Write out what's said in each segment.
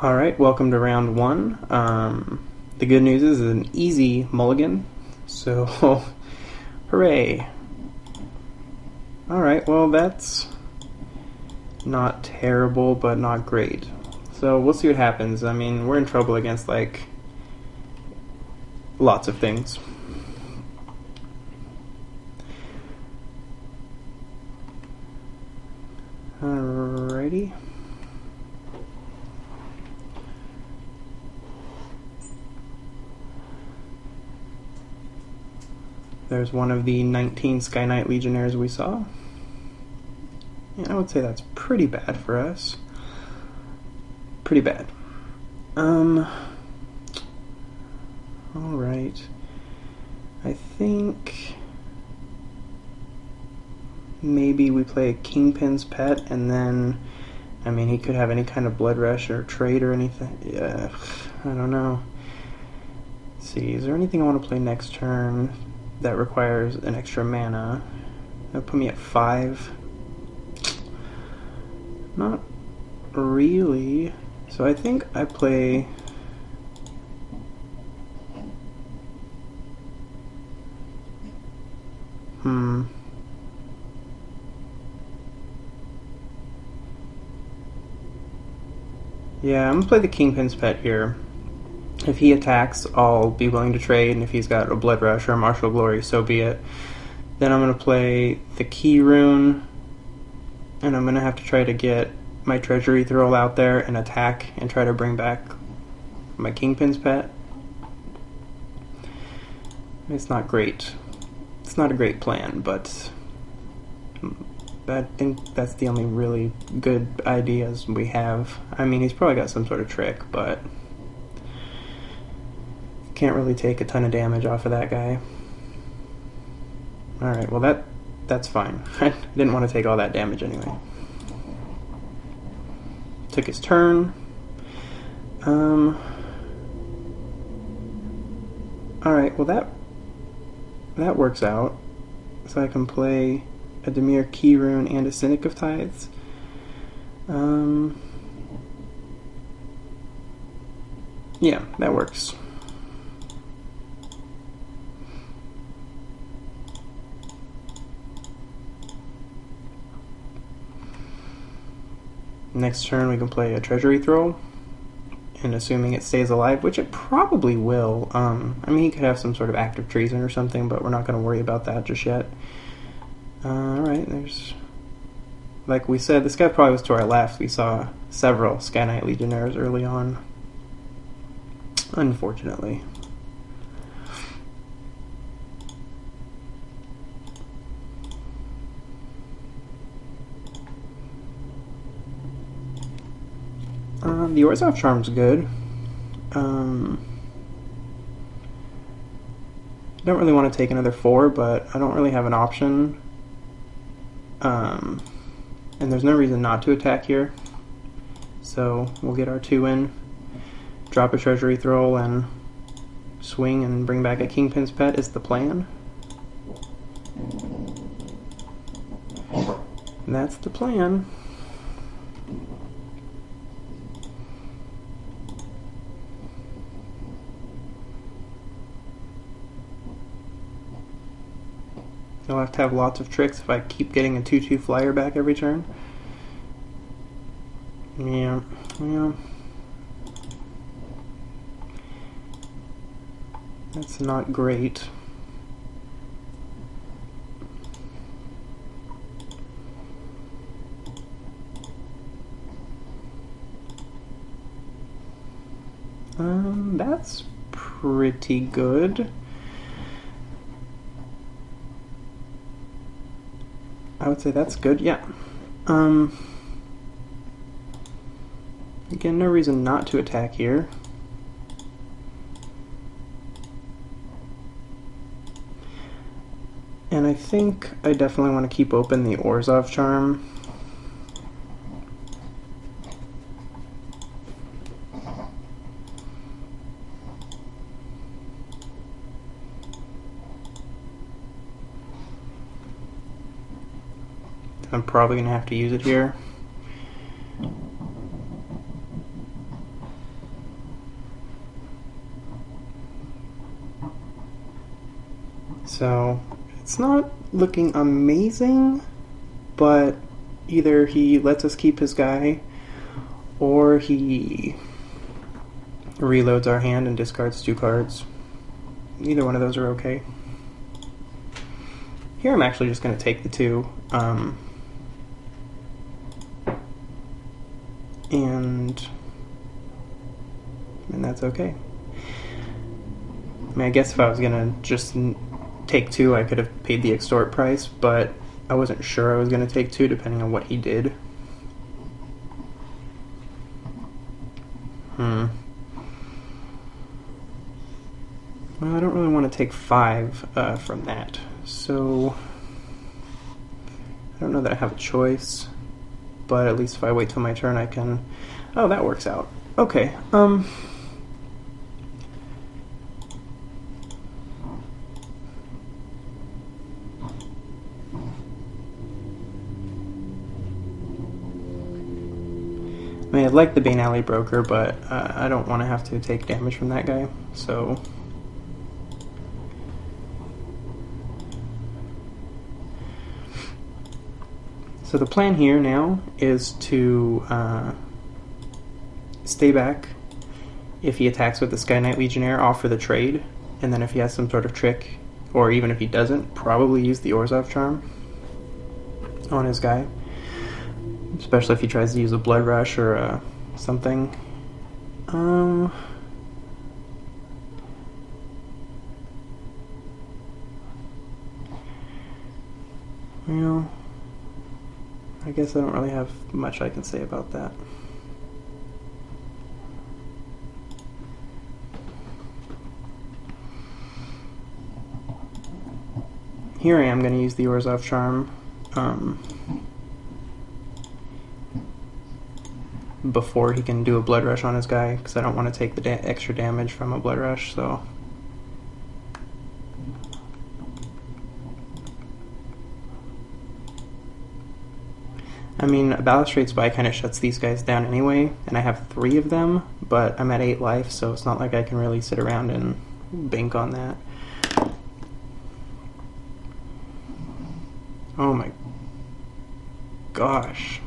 Alright, welcome to round one. The good news is it's an easy mulligan, so hooray. Alright, well that's not terrible, but not great. So we'll see what happens. I mean, we're in trouble against, like, lots of things. Alrighty. There's one of the 19 Sky Knight Legionnaires we saw. Yeah, I would say that's pretty bad for us. Pretty bad. Alright. I think maybe we play a Kingpin's Pet, and then, I mean, he could have any kind of Blood Rush or Trade or anything. Yeah, I don't know. Let's see, is there anything I want to play next turn that requires an extra mana? That'll put me at 5. Not really. So I think I play... Yeah, I'm gonna play the Kingpin's Pet here. If he attacks, I'll be willing to trade, and if he's got a Blood Rush or a Martial Glory, so be it. Then I'm gonna play the Key Rune, and I'm gonna have to try to get my Treasury Throw out there and attack and try to bring back my Kingpin's Pet. It's not great. It's not a great plan, but I think that's the only really good ideas we have. I mean, he's probably got some sort of trick, but can't really take a ton of damage off of that guy. Alright, well that's fine. I didn't want to take all that damage anyway. Took his turn. Alright, well that works out. So I can play a Dimir Key Rune and a Cynic of Tithes. Yeah, that works. Next turn we can play a Treasury Throw, and assuming it stays alive, which it probably will. I mean, he could have some sort of active treason or something, but we're not going to worry about that just yet. Alright, there's... Like we said, this guy probably was to our left. We saw several Sky Knight Legionnaires early on. Unfortunately. The Orzhov Charm's good. Don't really want to take another 4, but I don't really have an option. And there's no reason not to attack here. So we'll get our 2 in, drop a Treasury Throw, and swing and bring back a Kingpin's Pet is the plan. And that's the plan. I'll have to have lots of tricks if I keep getting a 2/2 flyer back every turn. Yeah. That's not great. That's pretty good. I would say that's good, yeah. Again, no reason not to attack here. And I think I definitely want to keep open the Orzhov Charm. I'm probably going to have to use it here. So it's not looking amazing, but either he lets us keep his guy or he reloads our hand and discards 2 cards. Either one of those are okay. Here I'm actually just going to take the 2. And that's okay. I mean, I guess if I was going to just take 2, I could have paid the extort price, but I wasn't sure I was going to take 2 depending on what he did. Well, I don't really want to take 5 from that, so I don't know that I have a choice, but at least if I wait till my turn I can... Oh, that works out. Okay, I mean, I like the Bane Alley Broker, but I don't want to have to take damage from that guy, so... So the plan here now is to stay back. If he attacks with the Sky Knight Legionnaire, offer the trade, and then if he has some sort of trick, or even if he doesn't, probably use the Orzhov Charm on his guy. Especially if he tries to use a Blood Rush or something. Well, I guess I don't really have much I can say about that. Here I am going to use the Orzhov Charm before he can do a Blood Rush on his guy, because I don't want to take the extra damage from a Blood Rush, so... I mean, a Balustrade Spy kind of shuts these guys down anyway, and I have 3 of them, but I'm at 8 life, so it's not like I can really sit around and bank on that. Oh my gosh.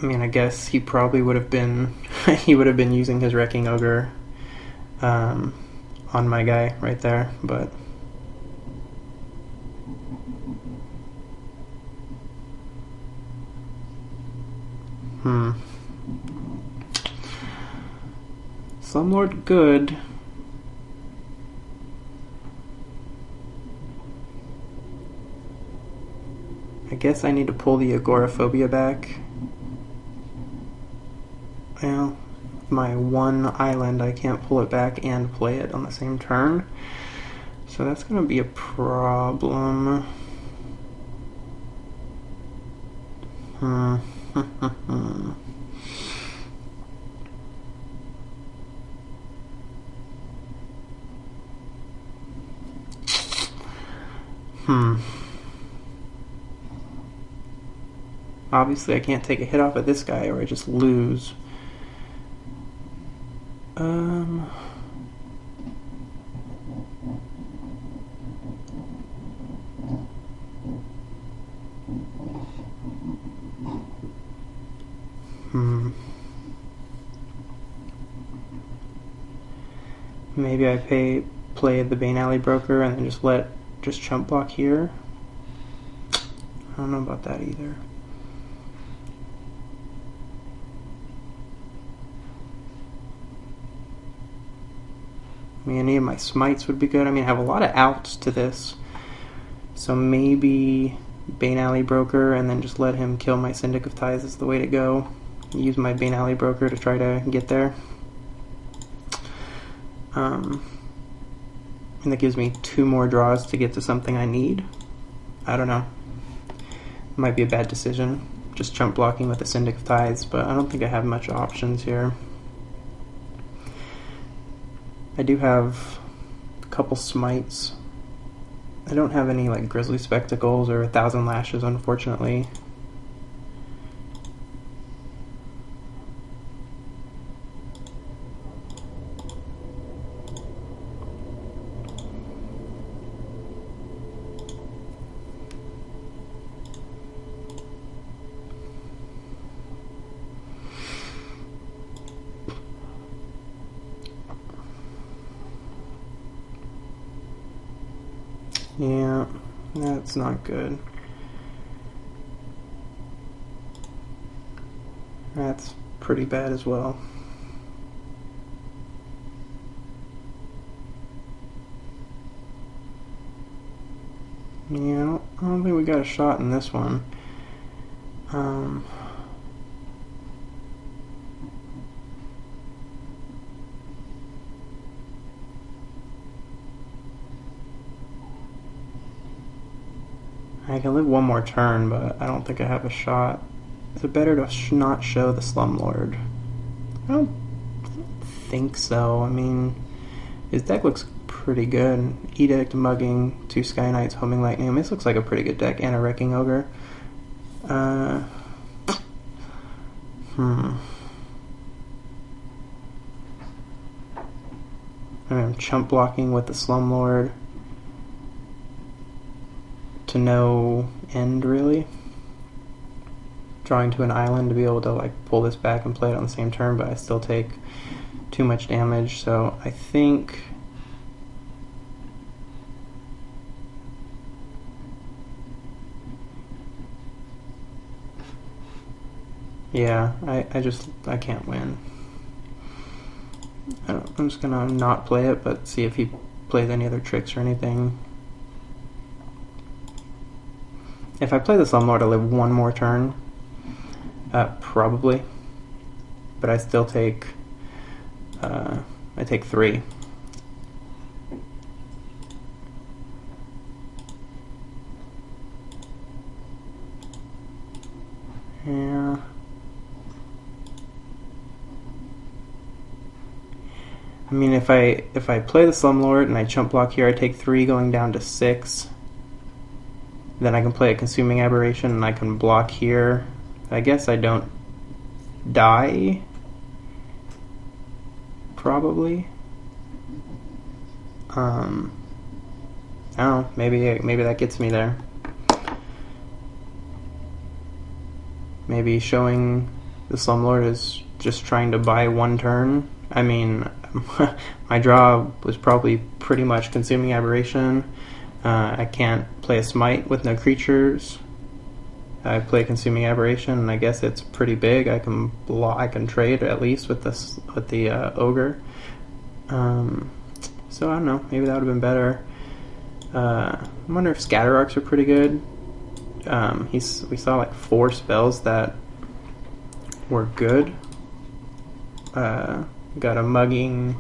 I mean, I guess he probably would have been he would have been using his Wrecking Ogre on my guy right there, but Slumlord good. I guess I need to pull the Agoraphobia back. Well, my 1 island, I can't pull it back and play it on the same turn. So that's going to be a problem. Obviously I can't take a hit off of this guy or I just lose. Maybe I play the Bane Alley Broker and then just chump block here. I don't know about that either. I mean, any of my smites would be good. I mean, I have a lot of outs to this. So maybe Bane Alley Broker and then just let him kill my Syndic of Ties is the way to go. Use my Bane Alley Broker to try to get there. And that gives me 2 more draws to get to something I need. I don't know. Might be a bad decision. Just chump blocking with the Syndic of Ties, but I don't think I have much options here. I do have a couple smites. I don't have any like Grizzly Spectacles or 1,000 Lashes, unfortunately. Yeah, that's not good. That's pretty bad as well. Yeah, I don't think we got a shot in this one. I can live one more turn, but I don't think I have a shot. Is it better to not show the Slumlord? I don't think so. I mean, his deck looks pretty good. Edict, Mugging, 2 Sky Knights, Homing Lightning. I mean, this looks like a pretty good deck, and a Wrecking Ogre. I'm chump blocking with the Slumlord to no end, really. Drawing to an island to be able to like pull this back and play it on the same turn, but I still take too much damage, so I think yeah, I can't win. I'm just gonna not play it, but see if he plays any other tricks or anything. If I play the Slumlord, I live one more turn, probably, but I still take I take 3. Yeah. I mean, if I play the Slumlord and I chump block here, I take 3 going down to 6. Then I can play a Consuming Aberration and I can block here. I guess I don't die. Probably. I don't know. Maybe that gets me there. Maybe showing the Slumlord is just trying to buy one turn. I mean, my draw was probably pretty much Consuming Aberration. I can't play a Smite with no creatures. I play Consuming Aberration, and I guess it's pretty big. I can trade at least with the Ogre. So I don't know. Maybe that would have been better. I wonder if Scatter Arcs are pretty good. We saw like 4 spells that were good. Got a Mugging.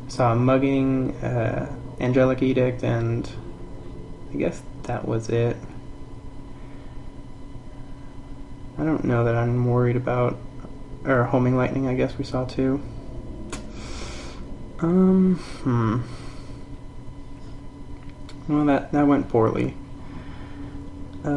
Saw a Mugging, Angelic Edict, and I guess that was it. I don't know that I'm worried about, or Homing Lightning I guess we saw too. Well, that went poorly. I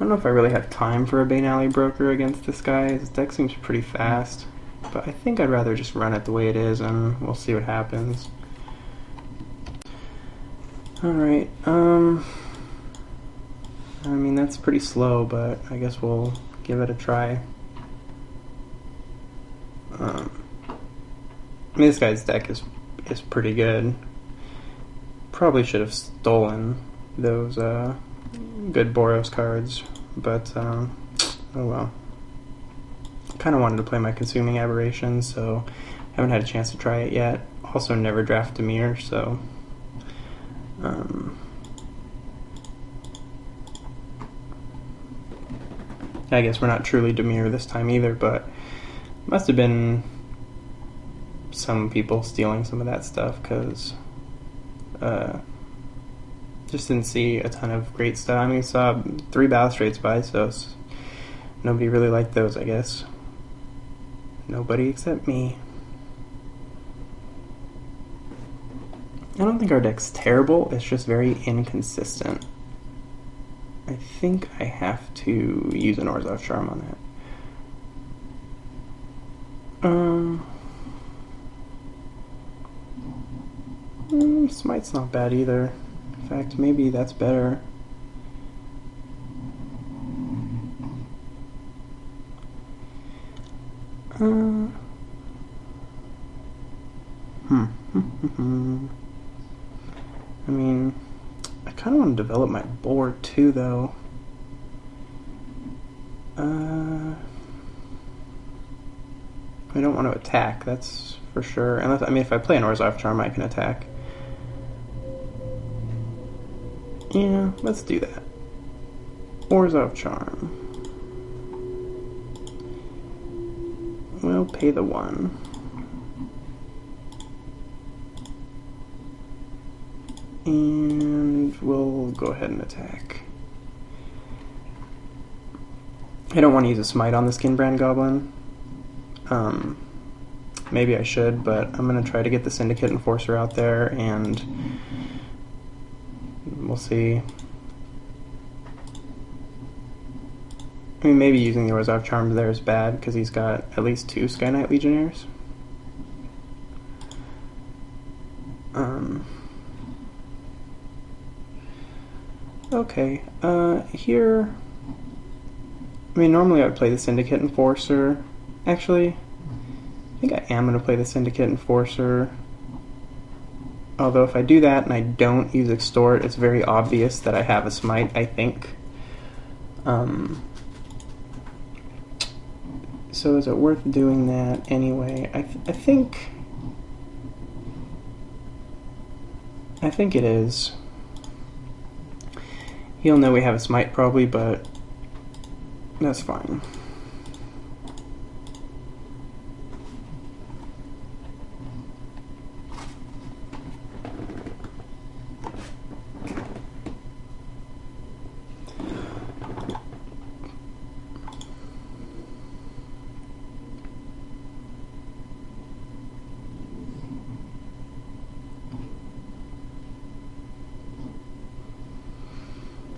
don't know if I really have time for a Bane Alley Broker against this guy. His deck seems pretty fast, but I think I'd rather just run it the way it is, and we'll see what happens. Alright, I mean, that's pretty slow, but I guess we'll give it a try. I mean, this guy's deck is pretty good. Probably should have stolen those good Boros cards, but oh well. Kind of wanted to play my Consuming Aberration, so haven't had a chance to try it yet. Also never draft Dimir, so I guess we're not truly Dimir this time either, but must have been some people stealing some of that stuff, because just didn't see a ton of great stuff. I mean, we saw 3 Balustrades by, so nobody really liked those, I guess. Nobody except me. don't think our deck's terrible, it's just very inconsistent. I think I have to use an Orzhov Charm on that. Smite's not bad either. In fact, maybe that's better. I mean, I kind of want to develop my board too, though. I don't want to attack, that's for sure. Unless, I mean, if I play an Orzhov Charm, I can attack. Yeah, let's do that. Orzhov Charm. We'll pay the 1. And we'll go ahead and attack. I don't want to use a Smite on the Skinbrand Goblin. Maybe I should, but I'm going to try to get the Syndicate Enforcer out there, and we'll see. I mean, maybe using the Orzhov Charm there is bad, because he's got at least 2 Sky Knight Legionnaires. Okay, here... I mean, normally I would play the Syndicate Enforcer. Actually, I think I am going to play the Syndicate Enforcer. Although if I do that and I don't use Extort, it's very obvious that I have a Smite, I think. So is it worth doing that anyway? I think it is. He'll know we have a Smite probably, but that's fine.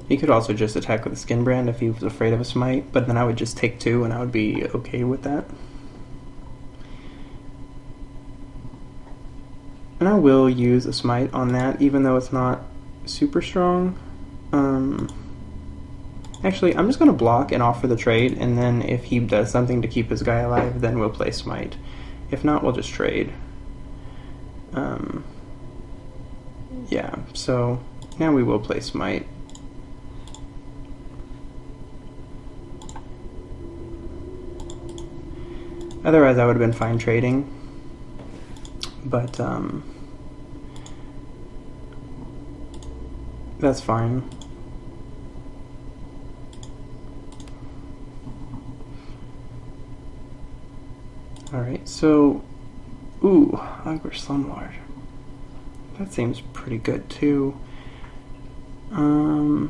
He could also just attack with a Skinbrand if he was afraid of a Smite, but then I would just take 2 and I would be okay with that. And I will use a Smite on that, even though it's not super strong. Actually, I'm just going to block and offer the trade, and then if he does something to keep his guy alive, then we'll play Smite. If not, we'll just trade. Yeah, so now we will play Smite. Otherwise, I would have been fine trading, but that's fine. Alright, so, ooh, Ogre Slumlord. That seems pretty good too. I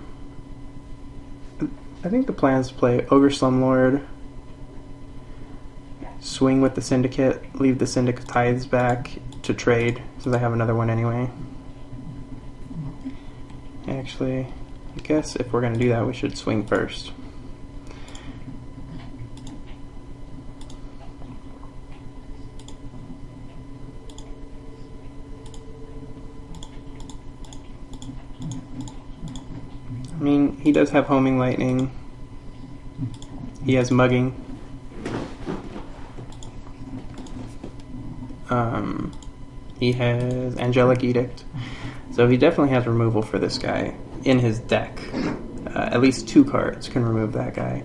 think the plan is to play Ogre Slumlord, swing with the Syndicate, leave the Syndicate Tithes back to trade, since I have another one anyway. Actually, I guess if we're going to do that, we should swing first. I mean, he does have Homing Lightning. He has Mugging. He has Angelic Edict. So he definitely has removal for this guy in his deck. At least 2 cards can remove that guy.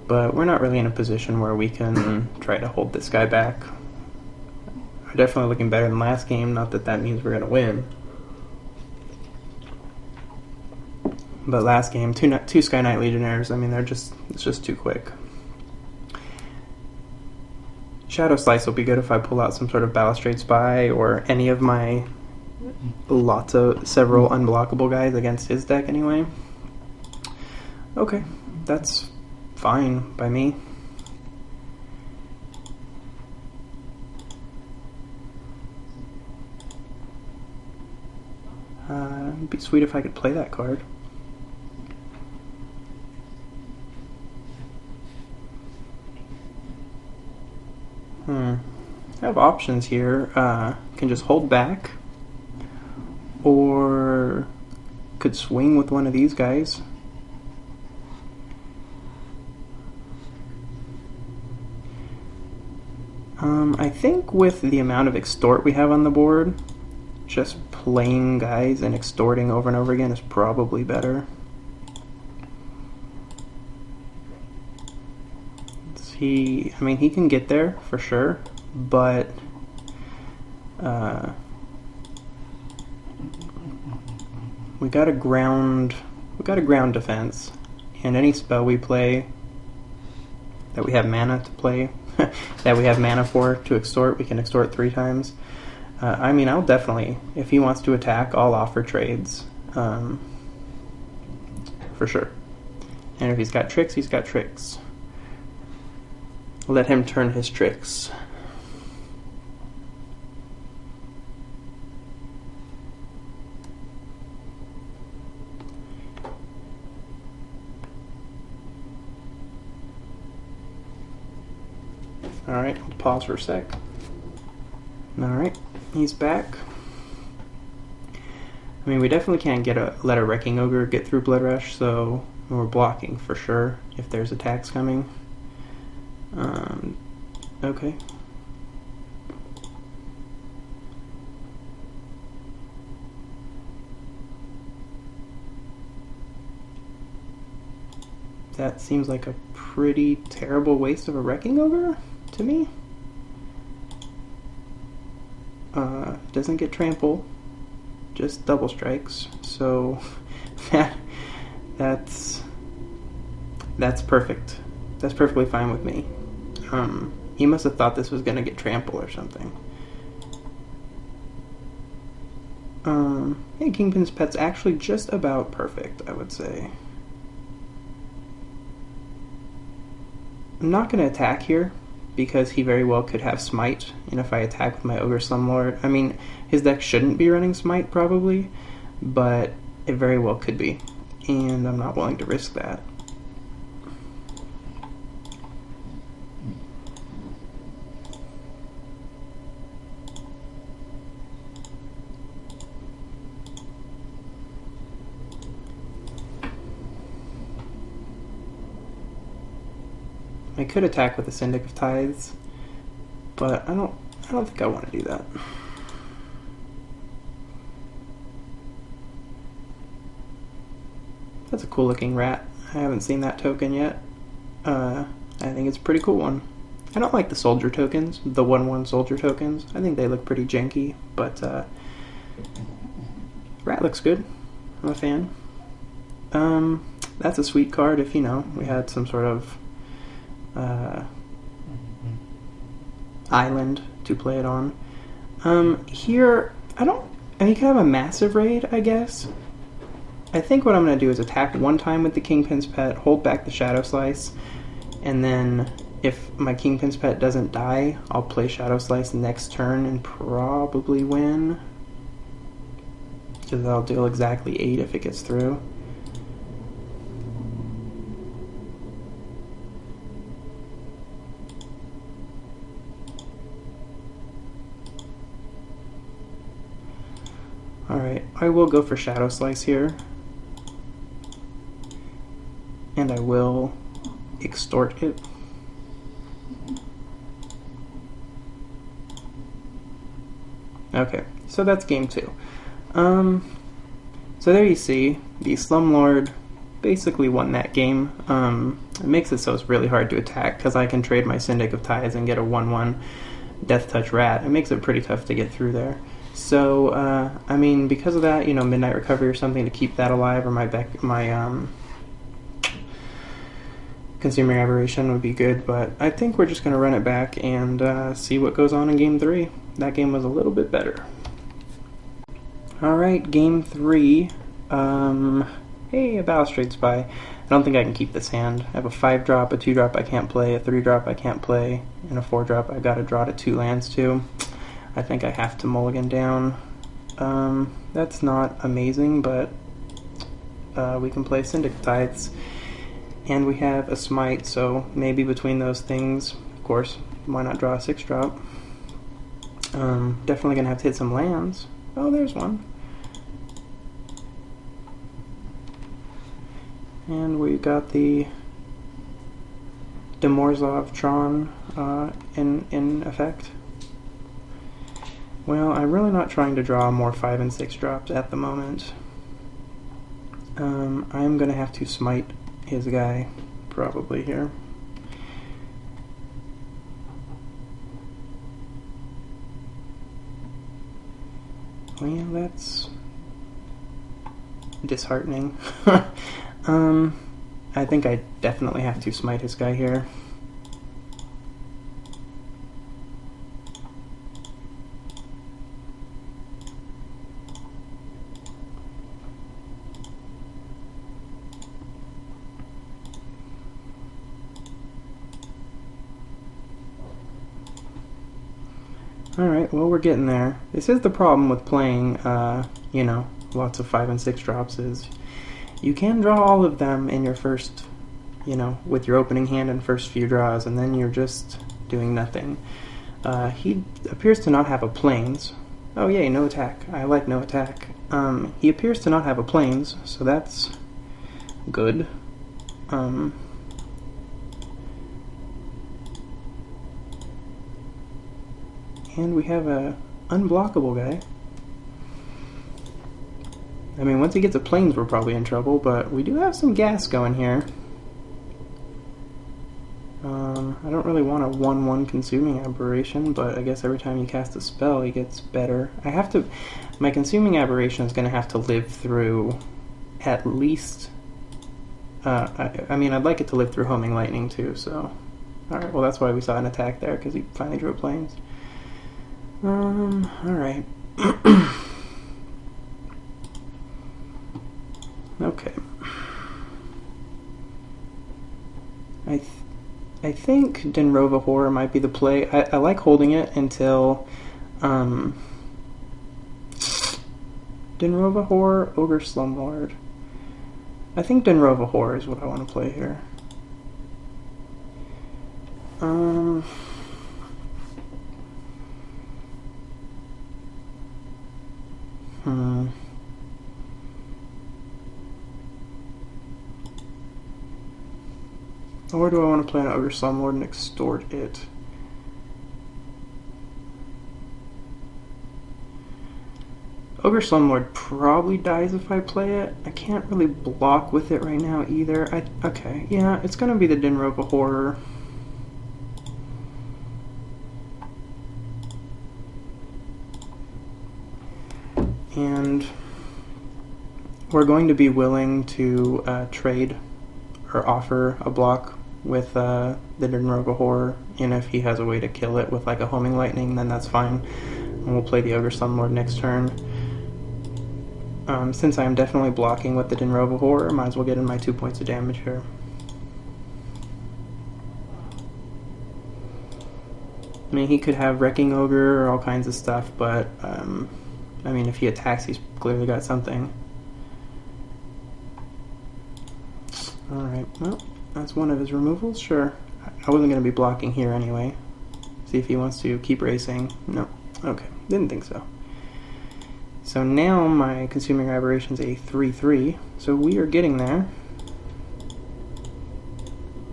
But we're not really in a position where we can try to hold this guy back. We're definitely looking better than last game, not that that means we're going to win. But last game, two Sky Knight Legionnaires, I mean, it's just too quick. Shadow Slice will be good if I pull out some sort of Balustrade Spy or any of my several unblockable guys against his deck anyway. Okay, that's fine by me. It'd be sweet if I could play that card. I have options here. Can just hold back, or could swing with one of these guys. I think with the amount of extort we have on the board, just playing guys and extorting over and over again is probably better. I mean, he can get there for sure, but we got a ground defense, and any spell we play that we have mana to play, that we have mana for to extort, we can extort 3 times. I mean, I'll definitely, if he wants to attack, I'll offer trades, for sure. And if he's got tricks, he's got tricks. Let him turn his tricks. Alright, pause for a sec. Alright, he's back. I mean, we definitely can't let a Wrecking Ogre get through Blood Rush, so we're blocking for sure if there's attacks coming. Okay. That seems like a pretty terrible waste of a Wrecking Ogre to me. Doesn't get trample, just double strikes, so that's perfect. That's perfectly fine with me. He must have thought this was gonna get trample or something. Hey, Kingpin's Pet's actually just about perfect, I would say. I'm not gonna attack here, because he very well could have Smite, and if I attack with my Ogre Slumlord, I mean, his deck shouldn't be running Smite, probably, but it very well could be, and I'm not willing to risk that. I could attack with a Syndic of Tithes, but I don't think I want to do that. That's a cool looking rat. I haven't seen that token yet. I think it's a pretty cool one. I don't like the soldier tokens, the 1/1 soldier tokens. I think they look pretty janky, but rat looks good. I'm a fan. That's a sweet card if, you know, we had some sort of island to play it on. Here, I mean, you can have a massive raid, I guess. I think what I'm going to do is attack one time with the Kingpin's Pet, hold back the Shadow Slice, and then if my Kingpin's Pet doesn't die, I'll play Shadow Slice next turn and probably win. Because I'll deal exactly 8 if it gets through. Alright, I will go for Shadow Slice here. And I will extort it. Okay, so that's game 2. So there you see, the Slumlord basically won that game. It makes it so it's really hard to attack, because I can trade my Syndic of Tithes and get a 1/1 Death Touch Rat. It makes it pretty tough to get through there. So, I mean, because of that, you know, Midnight Recovery or something to keep that alive, or my Consuming Aberration would be good, but I think we're just going to run it back and see what goes on in Game 3. That game was a little bit better. Alright, Game 3. Hey, a Balustrade Spy. I don't think I can keep this hand. I have a 5-drop, a 2-drop I can't play, a 3-drop I can't play, and a 4-drop I gotta draw to 2 lands to. I think I have to mulligan down. That's not amazing, but we can play Syndic Tithes, and we have a Smite, so maybe between those things, of course, why not draw a 6-drop? Definitely gonna have to hit some lands. Oh, there's one. And we got the Demorzov Tron in effect. Well, I'm really not trying to draw more 5 and 6 drops at the moment. I'm gonna have to smite his guy probably here. Well, that's disheartening. I think I definitely have to smite his guy here. Alright, well, we're getting there. This is the problem with playing, you know, lots of 5 and 6 drops is you can draw all of them in your first, you know, with your opening hand and first few draws, and then you're just doing nothing. He appears to not have a plains. Oh yay, no attack. I like no attack. He appears to not have a plains, so that's good. And we have a unblockable guy. I mean, once he gets a plains, we're probably in trouble, but we do have some gas going here. I don't really want a 1/1 consuming aberration, but I guess every time you cast a spell, he gets better. My consuming aberration is going to have to live through at least, I mean, I'd like it to live through homing lightning too, so. Alright, well that's why we saw an attack there, because he finally drew a plains. Alright. Okay. I think Denrova Horror might be the play. I like holding it until Denrova Horror, Ogre Slumlord. I think Denrova Horror is what I want to play here. Or do I want to play an Ogre Slumlord and extort it? Ogre Slumlord probably dies if I play it. I can't really block with it right now either. Okay, yeah, it's gonna be the Denrova Horror. And we're going to be willing to trade or offer a block with the Denrova Horror, and if he has a way to kill it with like a homing lightning, then that's fine. And we'll play the Ogre Slumlord next turn. Since I'm definitely blocking with the Denrova Horror, might as well get in my 2 points of damage here. I mean, he could have Wrecking Ogre or all kinds of stuff, but I mean, if he attacks, he's clearly got something. Alright, well, that's one of his removals, sure. I wasn't going to be blocking here anyway. See if he wants to keep racing. No. Okay, didn't think so. So now my consuming aberration is a 3/3, so we are getting there.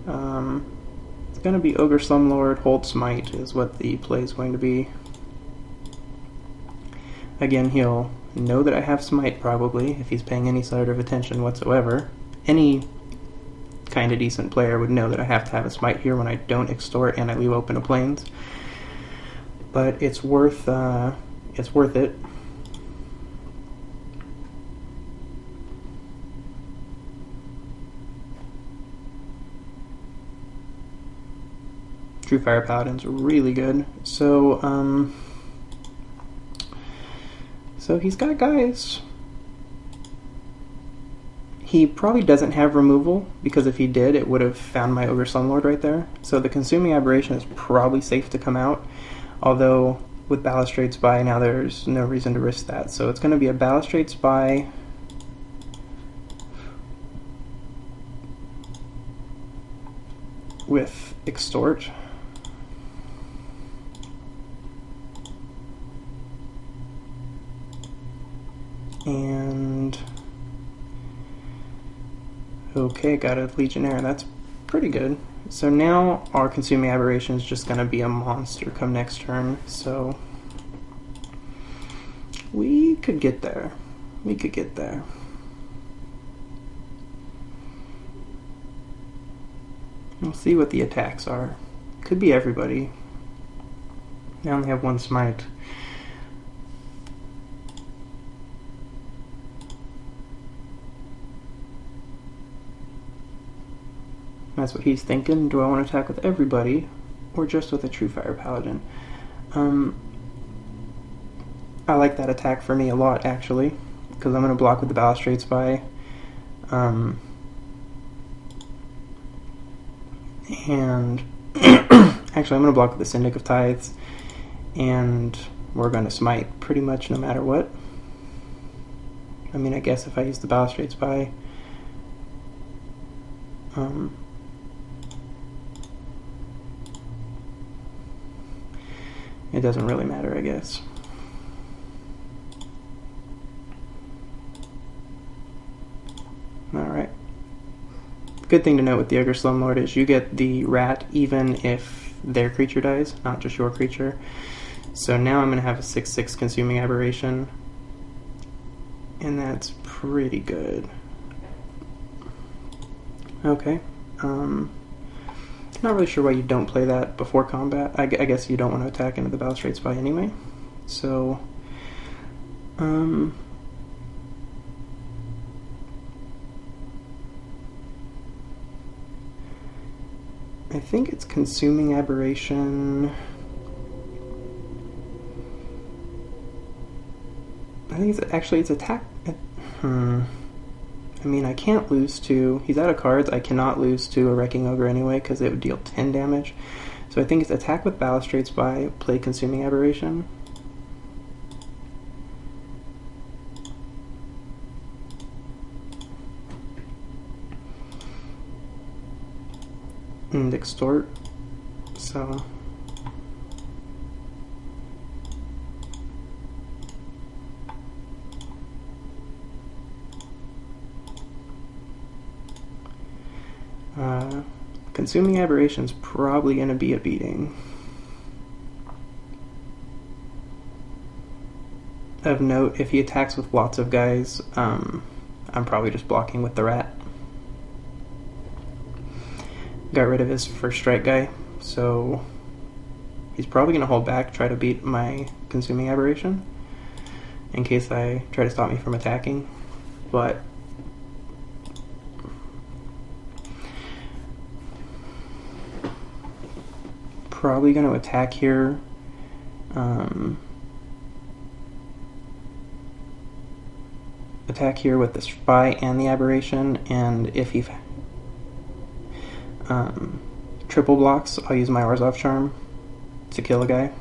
It's going to be Ogre Slumlord, Hold Smite is what the play is going to be. Again, he'll know that I have Smite probably, if he's paying any sort of attention whatsoever. Any kind of decent player would know that I have to have a Smite here when I don't extort and I leave open a plains. But it's worth it. True Fire Paladin's really good. So he's got guys. He probably doesn't have removal, because if he did, it would have found my Ogre Slumlord right there. So the consuming aberration is probably safe to come out, although with Balustrade Spy, now there's no reason to risk that. So it's going to be a Balustrade Spy with Extort. And okay, got a Legionnaire. That's pretty good. So now our Consuming Aberration is just going to be a monster come next turn. So we could get there. We could get there. We'll see what the attacks are. Could be everybody. I only have one smite. That's what he's thinking. Do I want to attack with everybody or just with a True Fire Paladin? I like that attack for me a lot, actually, because I'm going to block with the Balustrade Spy. And actually I'm going to block with the Syndic of Tithes, and we're going to smite pretty much no matter what. I mean, I guess if I use the Balustrade Spy, it doesn't really matter, I guess. Alright. Good thing to note with the Ogre Slumlord is you get the rat even if their creature dies, not just your creature. So now I'm going to have a 6/6 Consuming Aberration, and that's pretty good. Okay. Not really sure why you don't play that before combat. I guess you don't want to attack into the Balustrade Spy anyway. So, I think it's Consuming Aberration. I think it's attack. I mean, I can't lose to... He's out of cards. I cannot lose to a Wrecking Ogre anyway, because it would deal 10 damage. So I think it's attack with Balustrade Spy, play Consuming Aberration. And Extort. So... Consuming Aberration's probably going to be a beating. Of note, if he attacks with lots of guys, I'm probably just blocking with the rat. Got rid of his first strike guy, so he's probably going to hold back, try to beat my Consuming Aberration in case I try to stop me from attacking. But probably going to attack here. Attack here with the Spy and the Aberration, and if he triple blocks, I'll use my Orzhov Charm to kill a guy.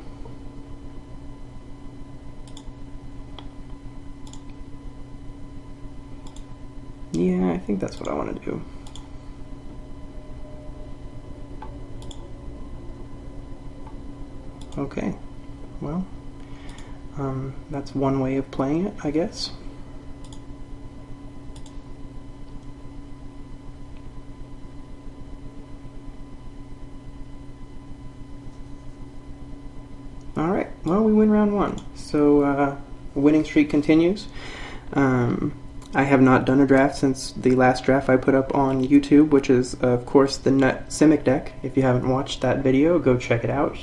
Yeah, I think that's what I want to do. Okay, well, that's one way of playing it, I guess. Alright, well, we win round one, so winning streak continues. I have not done a draft since the last draft I put up on YouTube, which is, of course, the Nut Simic deck. If you haven't watched that video, go check it out.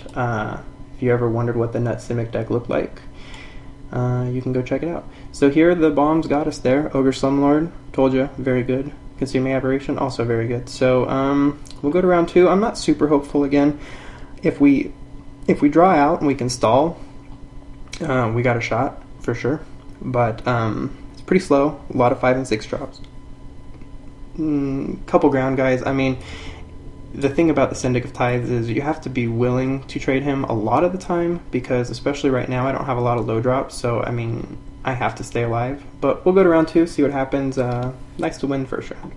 If you ever wondered what the Nut Simic deck looked like, you can go check it out. So here the bombs got us there. Ogre Slumlord, told you, very good. Consuming Aberration, also very good. So we'll go to round two. I'm not super hopeful again. If we draw out and we can stall, we got a shot for sure. But it's pretty slow. A lot of 5 and 6 drops. Couple ground guys. I mean, the thing about the Syndic of Tithes is you have to be willing to trade him a lot of the time, because especially right now I don't have a lot of low drops, so I mean I have to stay alive. But we'll go to round 2, see what happens. Nice to win first round.